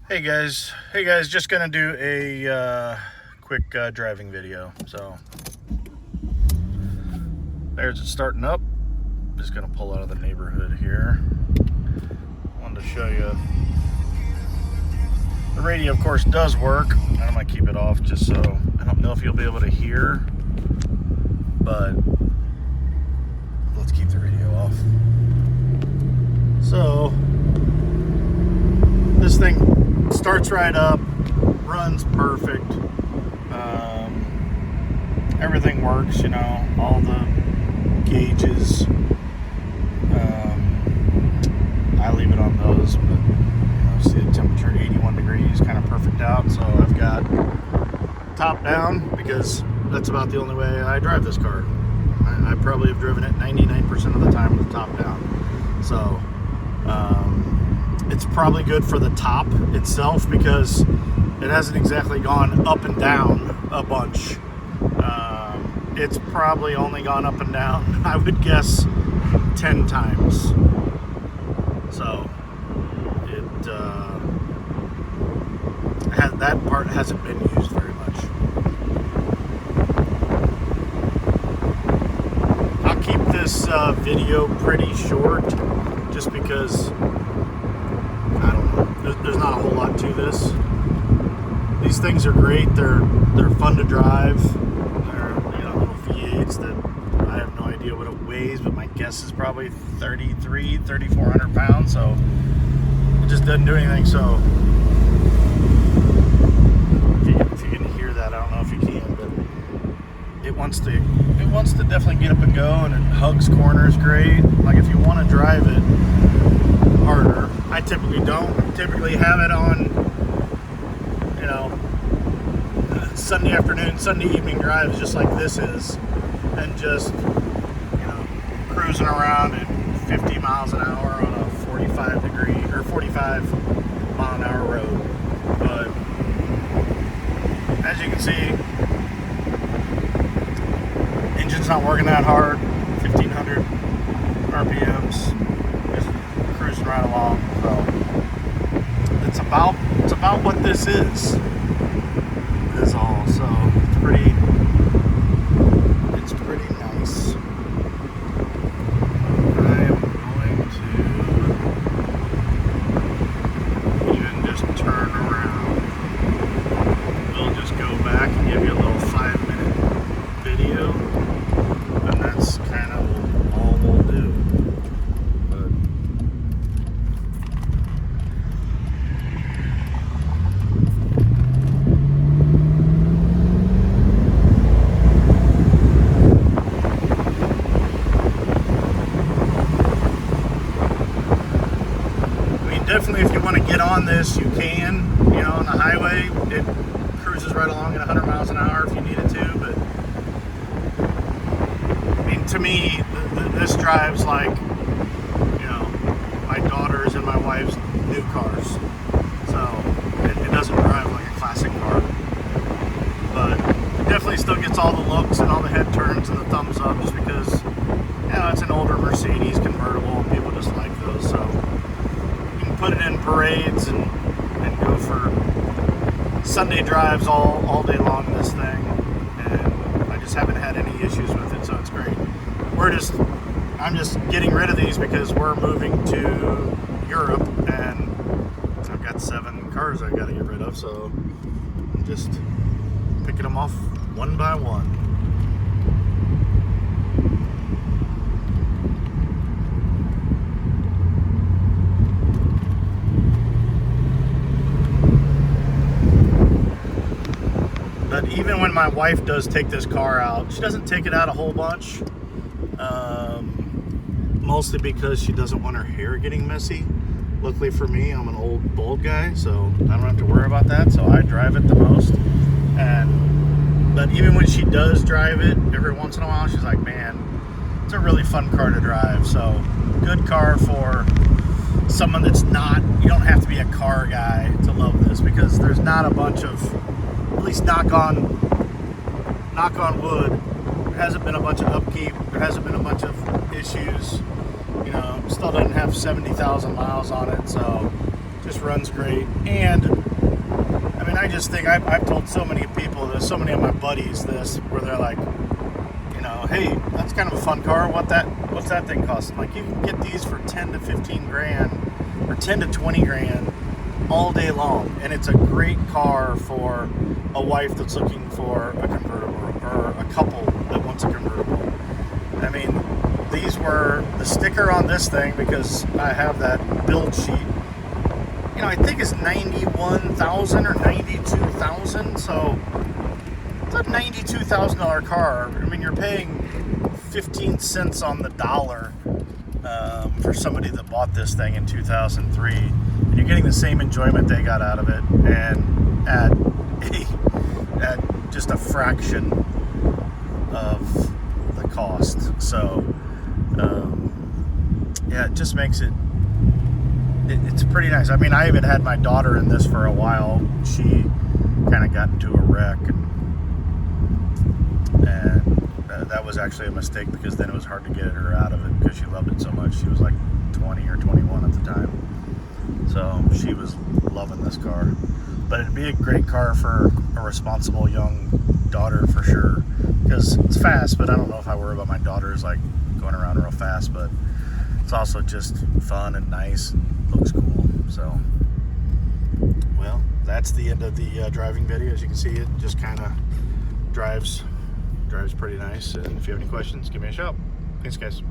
Hey guys, just gonna do a quick driving video. So there's it starting up. Just gonna pull out of the neighborhood here. Wanted to show you the radio, of course, does work. I'm gonna keep it off just so I don't know if you'll be able to hear, but let's keep the radio off. So this thing starts right up, runs perfect. Everything works, you know, all the gauges. I leave it on those, but you know, see the temperature 81 degrees, kind of perfect out. So I've got top down because that's about the only way I drive this car. I probably have driven it 99% of the time with the top down. So it's probably good for the top itself because it hasn't exactly gone up and down a bunch. It's probably only gone up and down, I would guess, 10 times. So that part hasn't been used very much. I'll keep this video pretty short just because I don't know. There's not a whole lot to this. These things are great. They're fun to drive. They're little V8s that I have no idea what it weighs, but my guess is probably 3,400 pounds. So it just doesn't do anything. So if you can hear that, I don't know if you can, but it wants to definitely get up and go, and it hugs corners great. Like if you want to drive it harder. I typically don't. Typically have it on, Sunday afternoon, Sunday evening drives just like this is, and just, cruising around at 50 miles an hour on a 45 mile an hour road. But as you can see, engine's not working that hard, 1500 RPMs. Cruising right along, so it's about what this is all. So it's pretty nice. I am going to even just turn around. We'll just go back and give you a little 5-minute video, and that's kind of all we'll do. Definitely, if you want to get on this, you can. On the highway, it cruises right along at 100 miles an hour if you need it to. But I mean, to me, this drives like my daughter's and my wife's new cars. So it doesn't drive like a classic car, but it definitely still gets all the looks and all the head turns and the thumbs up, just because it's an older Mercedes convertible and people just like those. So put it in parades and go for Sunday drives all day long in this thing, and I just haven't had any issues with it, so it's great. I'm just getting rid of these because we're moving to Europe, and I've got 7 cars I gotta get rid of, so I'm just picking them off one by one. But even when my wife does take this car out, she doesn't take it out a whole bunch, mostly because she doesn't want her hair getting messy. Luckily for me, I'm an old bald guy, so I don't have to worry about that, so I drive it the most. But even when she does drive it, every once in a while, she's like, man, it's a really fun car to drive. So good car for someone that's not, you don't have to be a car guy to love this, because there's not a bunch of, at least knock on wood, there hasn't been a bunch of upkeep, there hasn't been a bunch of issues. Still doesn't have 70,000 miles on it, so Just runs great. And I mean, I just think I've told so many people this, so many of my buddies this, where they're like, you know, hey, that's kind of a fun car. What's that thing cost? I'm like, you can get these for 10 to 15 grand or 10 to 20 grand all day long. And it's a great car for a wife that's looking for a convertible, or a couple that wants a convertible. I mean, these were the sticker on this thing, because I have that build sheet. You know, I think it's 91,000 or 92,000. So it's a $92,000 car. I mean, you're paying 15 cents on the dollar for somebody that bought this thing in 2003, and you're getting the same enjoyment they got out of it, and at just a fraction of the cost. So yeah, it just makes it's pretty nice. I mean, I even had my daughter in this for a while. She kind of got into a wreck, and that was actually a mistake, because then it was hard to get her out of it, because she loved it so much. She was like 20 or 21 at the time, so she was loving this car. But it'd be a great car for a responsible young daughter for sure, because it's fast, but I don't know if I worry about my daughters like going around real fast. But it's also just fun and nice and looks cool. So, well, that's the end of the driving video. As you can see, it just kind of drives pretty nice. And if you have any questions, give me a shout. Thanks, guys.